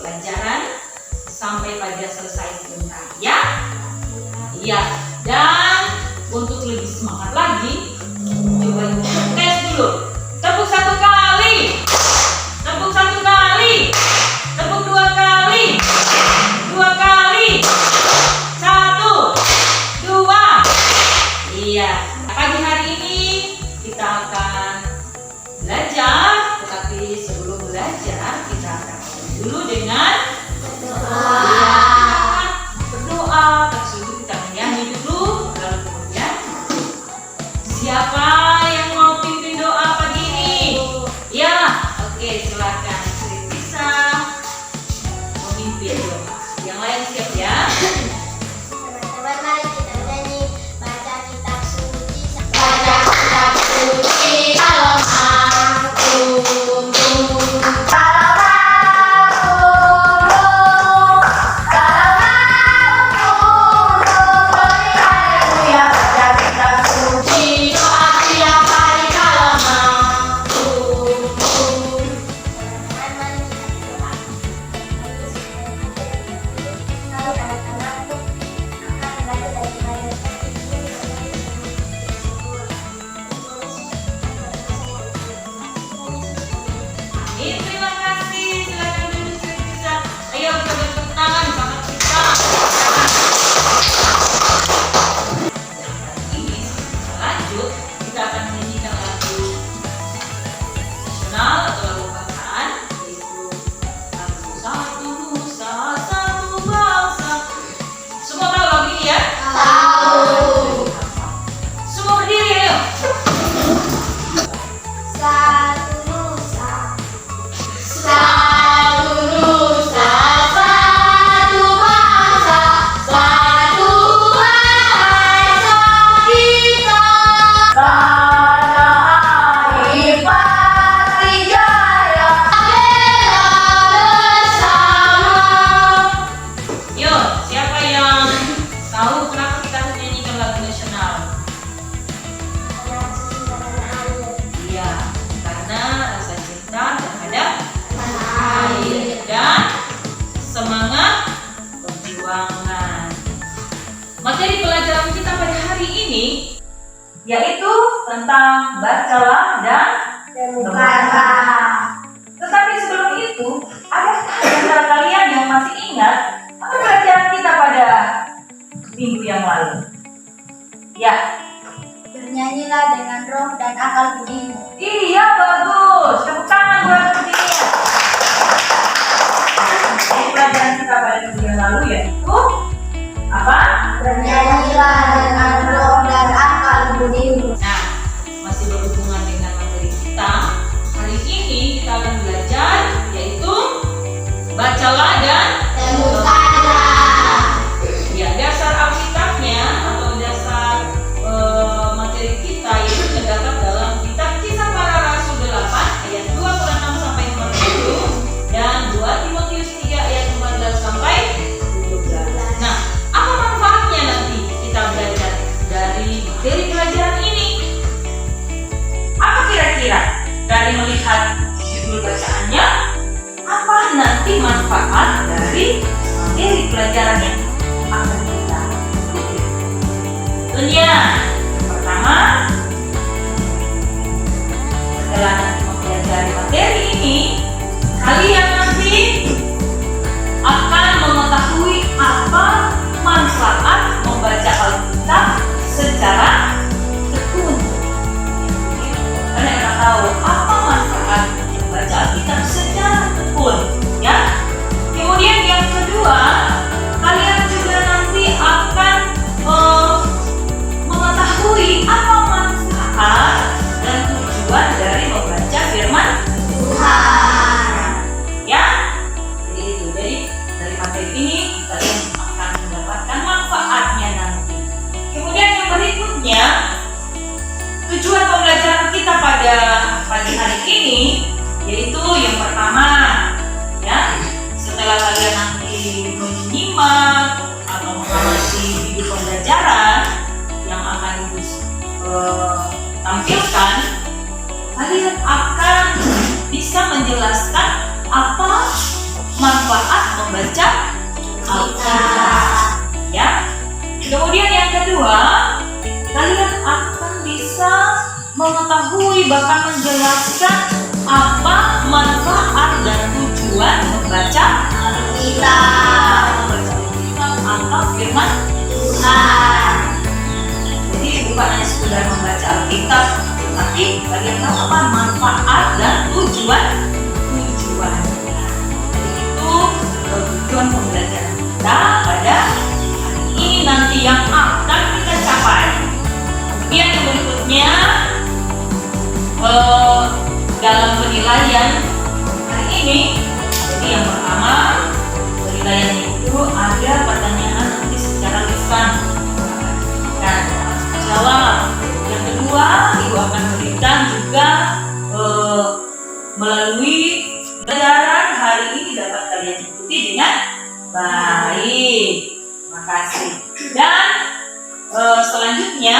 pelajaran sampai pada selesai sebentar ya. Iya, dan untuk lebih semangat lagi, coba tes dulu. Tepuk 1 kali, tepuk 1 kali, tepuk 2 kali, 2 kali, 1, 2. Iya, pagi hari ini kita akan belajar, tetapi sebelum belajar kita akan dulu dengan berdoa. Sebelum kita menyanyi dulu, lalu kemudian siapa yang mau pimpin doa pagi ini? Ya, oke, silakan Sri bisa memimpin doa. Yang lain siap ya? Teman-teman, mari kita nyanyi baca kitab suci. Baca kitab suci kalau aku Terima kasih, silakan duduk Sri bisa. Ayo kita bertepuk tangan sama kita. Ini lanjut, kita akan menyanyikan lagu nasional atau lagu bacaan, yaitu lagu Satu Nusa Satu Bangsa. Semua tahu lagu ini ya? Tahu. Semua berdiri ayo. Satu Nusa, satu nusa, satu bangsa, satu bahasa kita. Tanah air pasti jaya, bela bersama. Yuk, siapa yang tahu kenapa kita harus nyanyikan lagu nasional? Iya, karena rasa cinta terhadap air dan semangat perjuangan. Materi pelajaran kita pada hari ini yaitu tentang bacalah dan temukanlah. Tetapi sebelum itu, adakah di antara kalian yang masih ingat apa pelajaran kita pada minggu yang lalu? Ya, bernyanyilah dengan roh dan akal budimu. iya bagus. Tepuk tangan buat Virginia. Jadi pelajaran kita pada minggu yang lalu yaitu apa? Bernyanyilah dengan roh dan akal budimu. Nah, masih berhubungan dengan materi kita. Hari ini kita akan belajar yaitu bacalah dan Temukanlah. ya, dasar Alkitabnya atau dasar materi kita yaitu terdapat dalam kitab Kisah Para Rasul 8 ayat 26 sampai 40 dan 2 Timotius 3 ayat 14 sampai 17. Nah, apa manfaatnya nanti kita belajar dari materi pelajaran ini? Apa kira-kira dari melihat judul bacaannya? Apa nanti manfaat dari materi pelajaran yang akan kita ikuti? Tentunya, pertama, setelah nanti mempelajari materi ini, kalian nanti akan mengetahui apa manfaat membaca Alkitab secara tekun. Kalian akan tahu apa manfaat membaca Alkitab secara tekun, ya. Kemudian yang kedua, kalian juga nanti akan mengetahui apa manfaat dan tujuan dari membaca firman Tuhan. ya. Jadi itu, dari materi ini kalian akan mendapatkan manfaatnya nanti. Kemudian yang berikutnya, tujuan pembelajaran kita pada pagi hari ini yaitu yang pertama, ya, setelah kalian nanti menyimak atau mengamati video pembelajaran yang akan Ibu tampilkan, kalian akan bisa menjelaskan apa manfaat membaca Alkitab. Ya. Kemudian yang kedua, kalian akan bisa mengetahui bahkan menjelaskan apa manfaat dan tujuan membaca Alkitab. atau firman Tuhan. Jadi bukan hanya sekedar membaca Alkitab, tapi kalian tahu apa manfaat dan tujuannya. Jadi itu tujuan pembelajaran kita pada hari ini nanti yang akan kita capai. Kemudian yang berikutnya dalam penilaian hari ini, jadi yang pertama penilaian itu ada pertanyaan nanti secara lisan dan jawab. Yang kedua, ibu akan berikan juga melalui pelajaran hari ini dapat kalian ikuti dengan baik. Terima kasih. Dan selanjutnya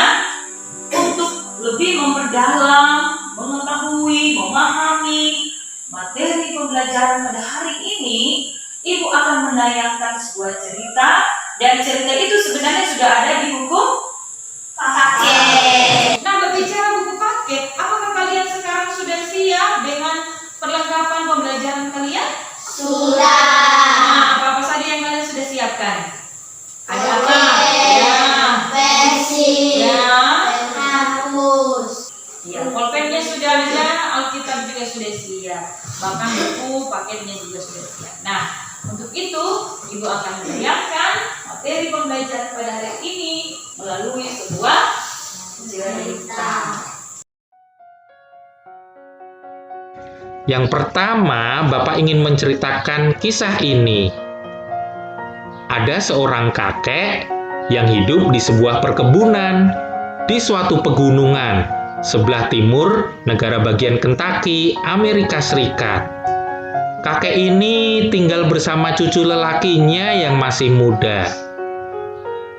untuk lebih memperdalam, mengetahui, memahami materi pembelajaran pada hari ini, ibu akan menayangkan sebuah cerita, dan cerita itu sebenarnya sudah ada di buku paket. Nah, berbicara buku paket, apakah kalian sekarang sudah siap dengan perlengkapan pembelajaran kalian? Sudah. Nah, apa saja yang kalian sudah siapkan? Ada apa? Ya. Pensil. Ya. Penghapus. Ya, pulpennya sudah ada, Alkitab juga sudah siap, bahkan buku paketnya juga sudah siap. Nah, untuk itu ibu akan menayangkan materi pembelajaran pada hari ini melalui sebuah cerita. Yang pertama, Bapak ingin menceritakan kisah ini. Ada seorang kakek yang hidup di sebuah perkebunan di suatu pegunungan sebelah timur negara bagian Kentucky, Amerika Serikat. Kakek ini tinggal bersama cucu lelakinya yang masih muda.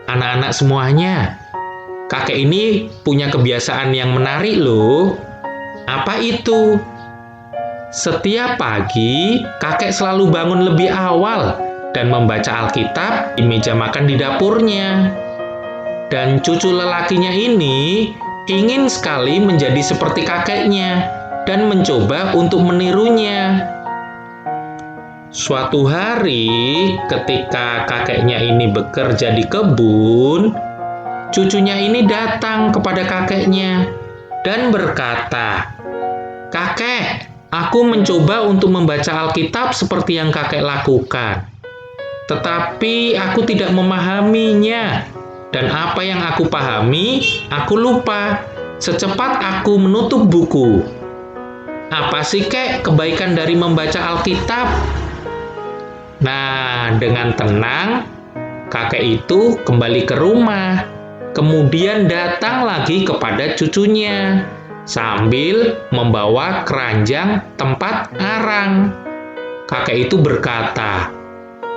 Anak-anak semuanya, kakek ini punya kebiasaan yang menarik loh. Apa itu? Setiap pagi, kakek selalu bangun lebih awal dan membaca Alkitab di meja makan di dapurnya. Dan cucu lelakinya ini ingin sekali menjadi seperti kakeknya dan mencoba untuk menirunya. Suatu hari, ketika kakeknya ini bekerja di kebun, cucunya ini datang kepada kakeknya dan berkata, "Kakek, aku mencoba untuk membaca Alkitab seperti yang kakek lakukan. Tetapi aku tidak memahaminya, dan apa yang aku pahami, aku lupa secepat aku menutup buku. Apa sih, Kek, kebaikan dari membaca Alkitab?" Nah, dengan tenang, kakek itu kembali ke rumah, kemudian datang lagi kepada cucunya, sambil membawa keranjang tempat arang. Kakek itu berkata,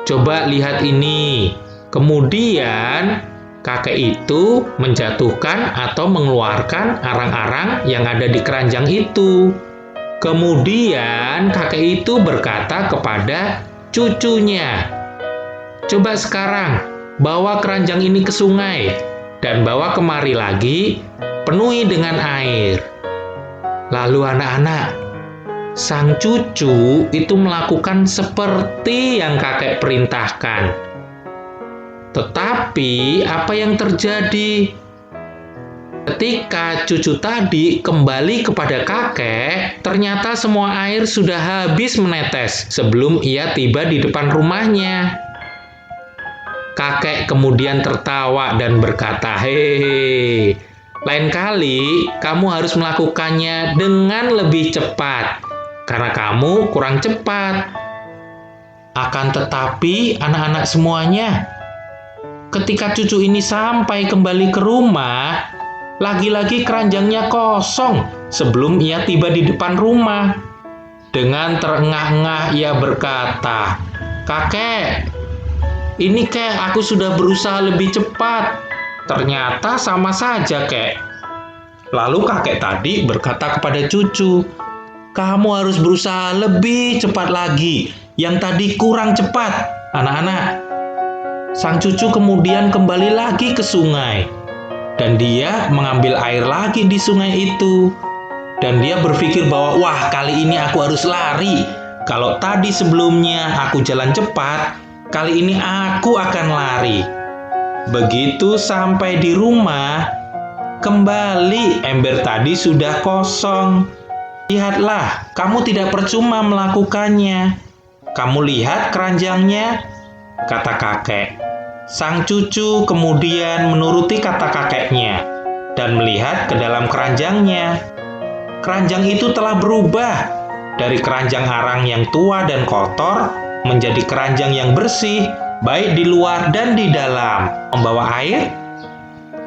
"Coba lihat ini." Kemudian kakek itu menjatuhkan atau mengeluarkan arang-arang yang ada di keranjang itu. Kemudian kakek itu berkata kepada cucunya, "Coba sekarang bawa keranjang ini ke sungai dan bawa kemari lagi, penuhi dengan air." Lalu anak-anak, sang cucu itu melakukan seperti yang kakek perintahkan. Tetapi apa yang terjadi? Ketika cucu tadi kembali kepada kakek, ternyata semua air sudah habis menetes sebelum ia tiba di depan rumahnya. Kakek kemudian tertawa dan berkata, "Hehehe, lain kali kamu harus melakukannya dengan lebih cepat, karena kamu kurang cepat." Akan tetapi anak-anak semuanya, ketika cucu ini sampai kembali ke rumah, lagi-lagi keranjangnya kosong sebelum ia tiba di depan rumah. Dengan terengah-engah ia berkata, "Kakek, ini Kek, aku sudah berusaha lebih cepat. Ternyata sama saja, Kek." Lalu kakek tadi berkata kepada cucu, "Kamu harus berusaha lebih cepat lagi, yang tadi kurang cepat. Anak-anak, sang cucu kemudian kembali lagi ke sungai. Dan dia mengambil air lagi di sungai itu. Dan dia berpikir bahwa, wah, kali ini aku harus lari. Kalau tadi sebelumnya aku jalan cepat, kali ini aku akan lari. Begitu sampai di rumah, kembali ember tadi sudah kosong. Lihatlah, kamu tidak percuma melakukannya. Kamu lihat keranjangnya, kata kakek. Sang cucu kemudian menuruti kata kakeknya dan melihat ke dalam keranjangnya. Keranjang itu telah berubah dari keranjang arang yang tua dan kotor menjadi keranjang yang bersih, baik di luar dan di dalam. Membawa air,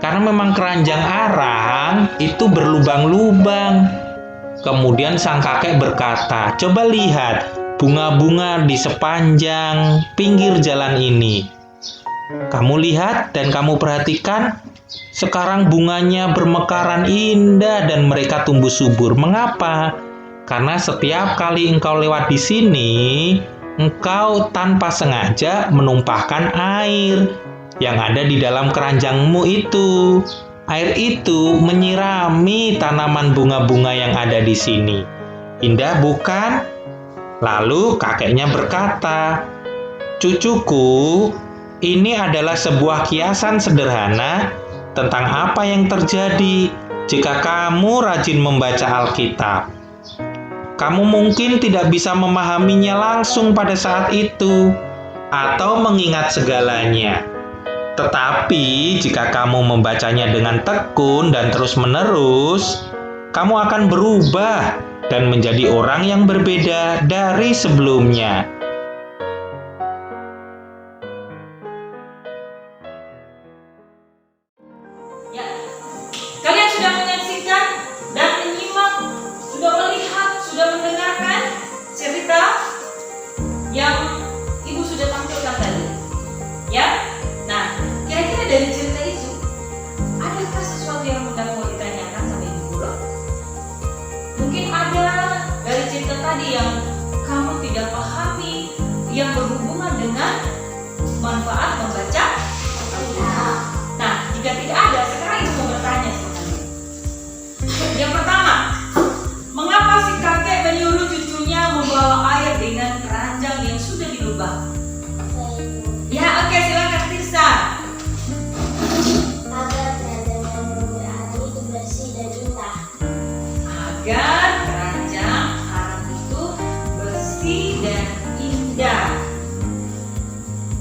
karena memang keranjang arang itu berlubang-lubang. Kemudian sang kakek berkata, coba lihat bunga-bunga di sepanjang pinggir jalan ini. Kamu lihat dan kamu perhatikan, sekarang bunganya bermekaran indah dan mereka tumbuh subur. Mengapa? Karena setiap kali engkau lewat di sini, engkau tanpa sengaja menumpahkan air yang ada di dalam keranjangmu itu. Air itu menyirami tanaman bunga-bunga yang ada di sini. Indah bukan? Lalu kakeknya berkata, cucuku, ini adalah sebuah kiasan sederhana tentang apa yang terjadi jika kamu rajin membaca Alkitab. Kamu mungkin tidak bisa memahaminya langsung pada saat itu atau mengingat segalanya. Tetapi jika kamu membacanya dengan tekun dan terus-menerus, kamu akan berubah dan menjadi orang yang berbeda dari sebelumnya. Ya, kalian sudah menyaksikan dan menyimak, sudah melihat, sudah mendengarkan cerita yang Ibu sudah tampilkan tadi. Ya, nah, kira-kira dari cerita itu, adakah sesuatu yang mudah mau ditanyakan sama Ibu Guru? Mungkin ada dari cerita tadi yang kamu tidak pahami, yang berhubungan dengan manfaat membaca Alkitab. Nah, jika tidak ada, sekarang Ibu mau bertanya sama kalian. Yang pertama, mengapa si kakek menyuruh cucunya membawa air dengan keranjang yang sudah dilubang? Ya, oke, silakan Tirsa. Agar keranjang yang berbuah itu bersih dan indah. Agar keranjang arang itu bersih dan indah.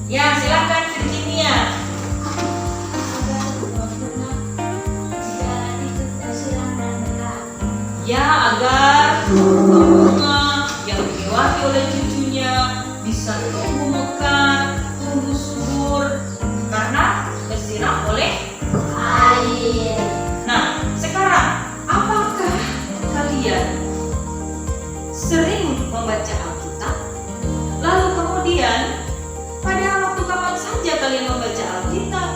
Ya, silakan Virginia. Ya, agar bunga yang dilewati oleh cucunya bisa tumbuh mekar, tumbuh subur karena tersiram oleh Air. Nah, sekarang apakah kalian sering membaca Alkitab? Lalu kemudian pada waktu kapan saja kalian membaca Alkitab?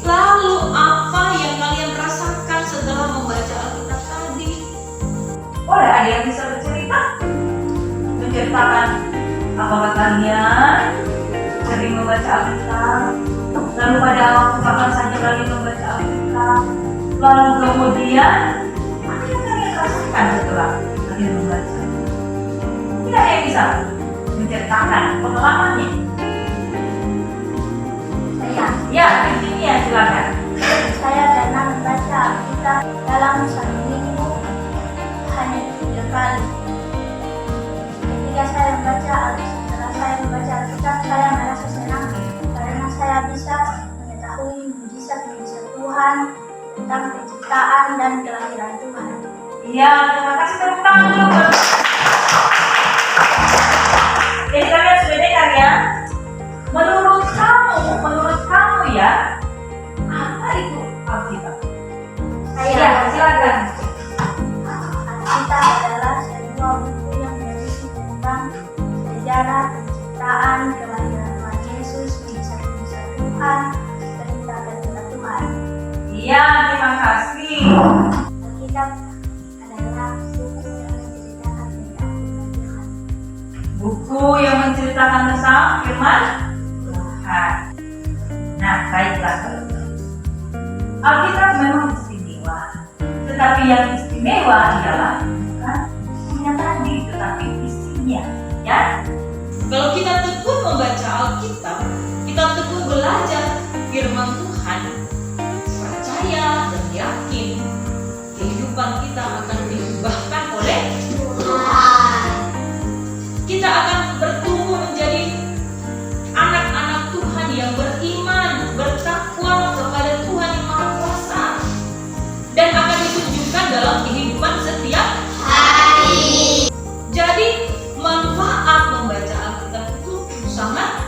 Lalu apa yang kalian rasakan setelah membaca Alkitab tadi? Boleh ada yang bisa bercerita? Menceritakan apakah kalian sering membaca Alkitab? Lalu pada waktu kapan saja kalian membaca Alkitab? Lalu kemudian apa yang kalian rasakan setelah kalian membaca? Tidak ada yang bisa menceritakan pengalamannya. Ya, Virginia, silakan. Saya pernah membaca Alkitab dalam satu minggu hanya 3 kali. Ketika saya setelah saya membaca Alkitab, saya merasa senang karena saya bisa mengetahui mujizat-mujizat Tuhan tentang penciptaan dan kelahiran Tuhan. Iya, terima kasih tepuk tangan dulu. Jadi kalian sudah dengar ya? Menurut kamu ya, apa itu Alkitab? Ya, silakan. Alkitab adalah sebuah buku yang berisi tentang sejarah penciptaan, kelahiran Tuhan Yesus, mujizat-mujizat Tuhan, perintah-perintah Tuhan. Iya, terima kasih. Alkitab adalah buku yang menceritakan tentang Tuhan. Buku firman Tuhan. Nah, baiklah kalau begitu. Alkitab memang istimewa, tetapi yang istimewa ialah bukan isinya tadi, tetapi isinya, ya. Kalau kita tekun membaca Alkitab, kita tekun belajar firman Tuhan, percaya dan yakin kehidupan kita akan diubahkan oleh Tuhan. kita akan bertumbuh menjadi anak-anak Tuhan yang beriman, bertakwa kepada Tuhan yang Maha Kuasa, dan akan ditunjukkan dalam kehidupan setiap Hari. Jadi manfaat membaca Alkitab itu sangat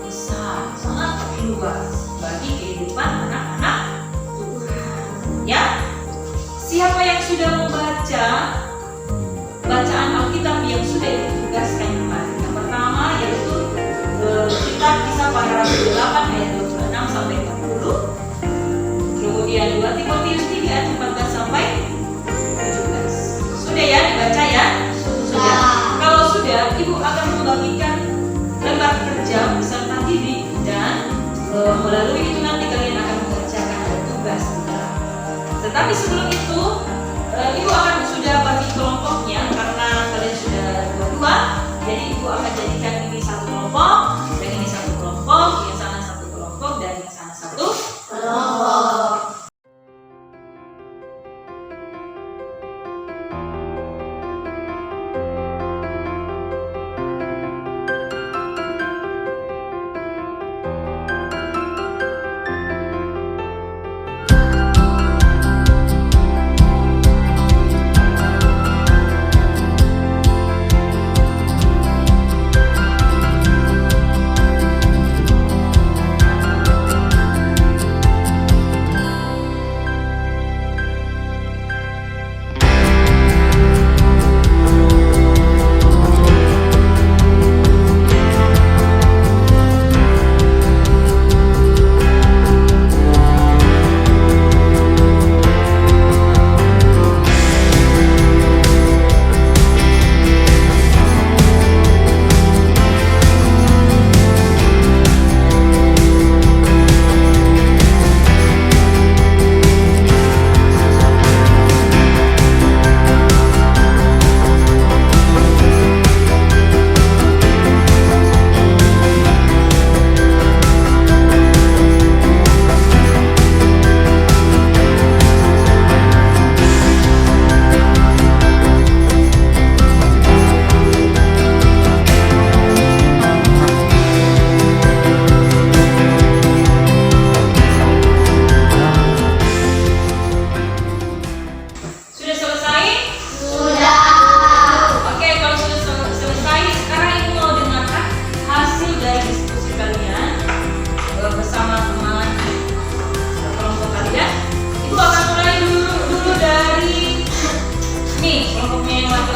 besar, sangat luas bagi kehidupan anak-anak Tuhan. Ya, siapa yang sudah membaca bacaan Alkitab yang sudah ditugaskan kemarin? Yang pertama yaitu kitab Kisah Para Rasul 8 ayat 26 sampai 40. Kemudian 2 Timotius 3 ayat 14 sampai 17. Sudah ya dibaca ya? Sudah. Kalau sudah, Ibu akan membagikan lembar kerja beserta diri dan melalui itu nanti kalian akan mengerjakan ada tugas di dalam. Tetapi sebelum itu, Ibu akan sudah bagi kelompoknya karena kalian sudah dua-dua. Jadi Ibu akan jadikan ini satu kelompok, dan ini satu kelompok, yang sana satu kelompok, dan yang sana satu Kelompok.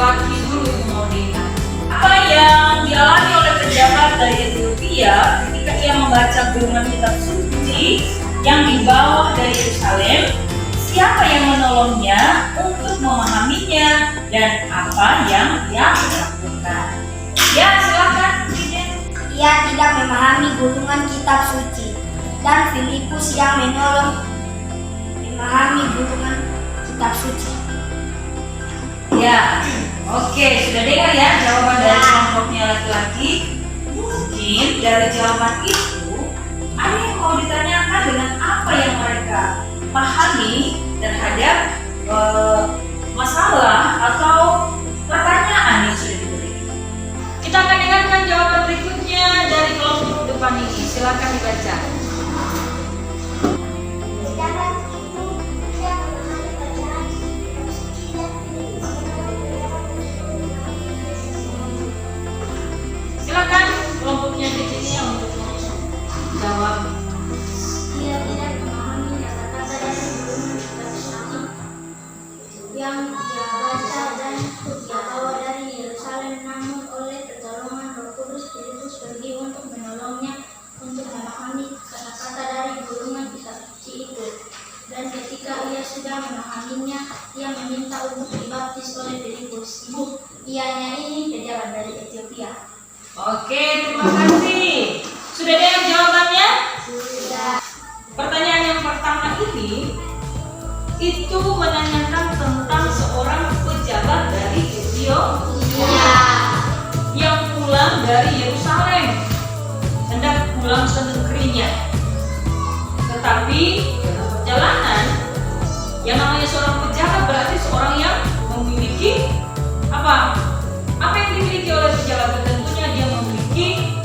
laki-laki dulu yang mau nikah. Apa yang dialami oleh pejabat dari Ethiopia ketika ia membaca gulungan kitab suci yang dibawa dari Yerusalem? Siapa yang menolongnya untuk memahaminya dan apa yang dia lakukan? Ya, silakan. Ia tidak memahami gulungan kitab suci, dan Filipus yang menolong memahami gulungan kitab suci. Ya, oke, sudah dengar ya jawaban dari kelompoknya laki-laki. Mungkin dari jawaban itu ada yang mau ditanyakan dengan apa yang mereka pahami terhadap masalah atau pertanyaan yang sudah diberikan. Kita akan dengarkan jawaban berikutnya dari kelompok depan ini. Silakan dibaca. Sedangkan itu, ia memahami bacaan kitab suci dan Filipus Silakan kelompoknya kecilnya untuk jawab. Ia tidak memahami kata-kata dari gulungan kitab suci yang dia baca dan dia bawa dari Yerusalem, namun oleh pertolongan Roh Kudus Filipus pergi untuk menolongnya untuk memahami kata-kata dari gulungan kitab suci itu. Dan ketika ia sudah memahaminya, ia meminta untuk dibaptis oleh Filipus. Ianya ini pejabat dari Ethiopia. Oke, terima kasih. dirinya. Tetapi dalam perjalanan, yang namanya seorang pejabat berarti seorang yang memiliki apa? Apa yang dimiliki oleh pejabat? Tentunya dia memiliki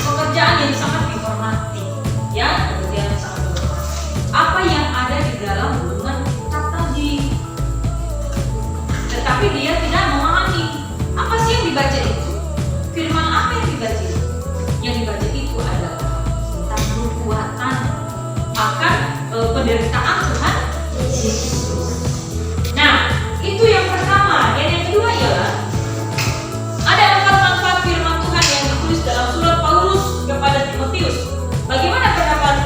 pekerjaan yang sangat dihormati, ya, pekerjaan yang sangat dihormati. Apa yang ada di dalam hubungan kitab tadi? Tetapi dia tidak memahami apa sih yang dibaca itu. Firman apa yang dibaca itu? Yang dibaca itu adalah tentang nubuatan akan penderitaan Tuhan Yesus. Nah, itu yang pertama. Dan yang kedua ialah ada manfaat firman Tuhan yang ditulis dalam surat Paulus kepada Timotius. Bagaimana pendapat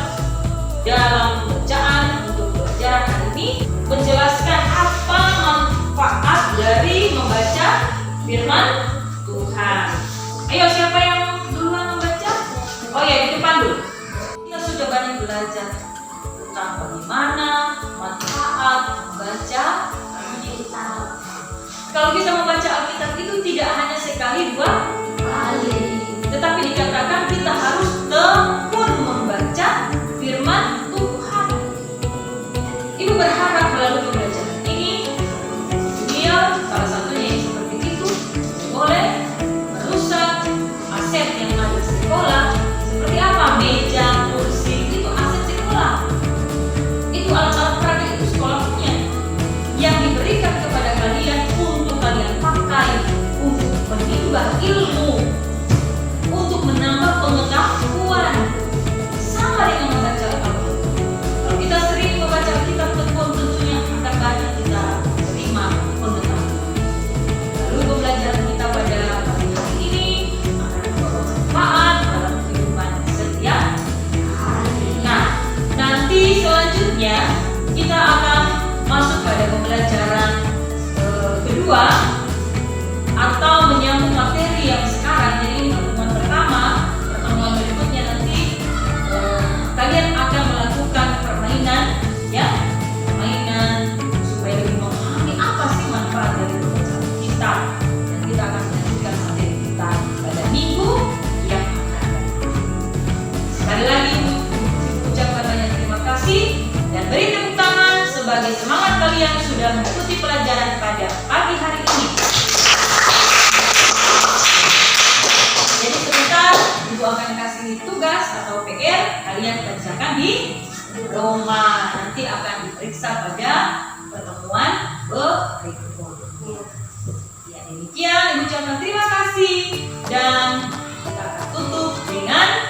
dalam bacaan untuk pelajaran hari ini menjelaskan apa manfaat dari membaca firman Tuhan. Ayo, siapa yang duluan membaca? Oh ya, di depan dulu. Kita sudah banyak belajar tentang bagaimana manfaat membaca Alkitab. Kalau kita membaca Alkitab itu tidak hanya sekali dua kali, tetapi dikatakan kita harus tekun membaca firman Tuhan. Ibu berharap melalui pembelajaran ini, dunia salah satunya yang seperti itu boleh merusak aset yang ada di sekolah. Seperti apa? Meja, kursi, itu aset sekolah. Itu alat-alat peraga itu sekolah punya, yang diberikan kepada kalian untuk kalian pakai untuk menimba ilmu, untuk menambah pengetahuan. Sama dengan membaca Alkitab. Kalau kita sering membaca Alkitab tekun, tentunya akan banyak kita terima pengetahuan. Lalu pembelajaran kita pada pagi hari ini akan bermanfaat dalam kehidupan setiap hari. Nah, nanti selanjutnya kita akan masuk pada pembelajaran kedua atau menyambung materi yang sekarang. Jadi ini pertemuan pertama. Pertemuan berikutnya nanti kalian akan melakukan permainan, ya, permainan supaya lebih memahami apa sih manfaat dari pembacaan kita. Dan kita akan melanjutkan materi kita pada minggu yang akan datang. Sekali lagi ucapkan banyak terima kasih dan beri tepuk tangan sebagai semangat kalian sudah mengikuti pelajaran pada pagi hari ini. Jadi sebentar Ibu akan kasih tugas atau PR, kalian kerjakan di rumah. Nanti akan diperiksa pada pertemuan berikutnya. Ya, demikian Ibu ucapkan terima kasih dan kita akan tutup dengan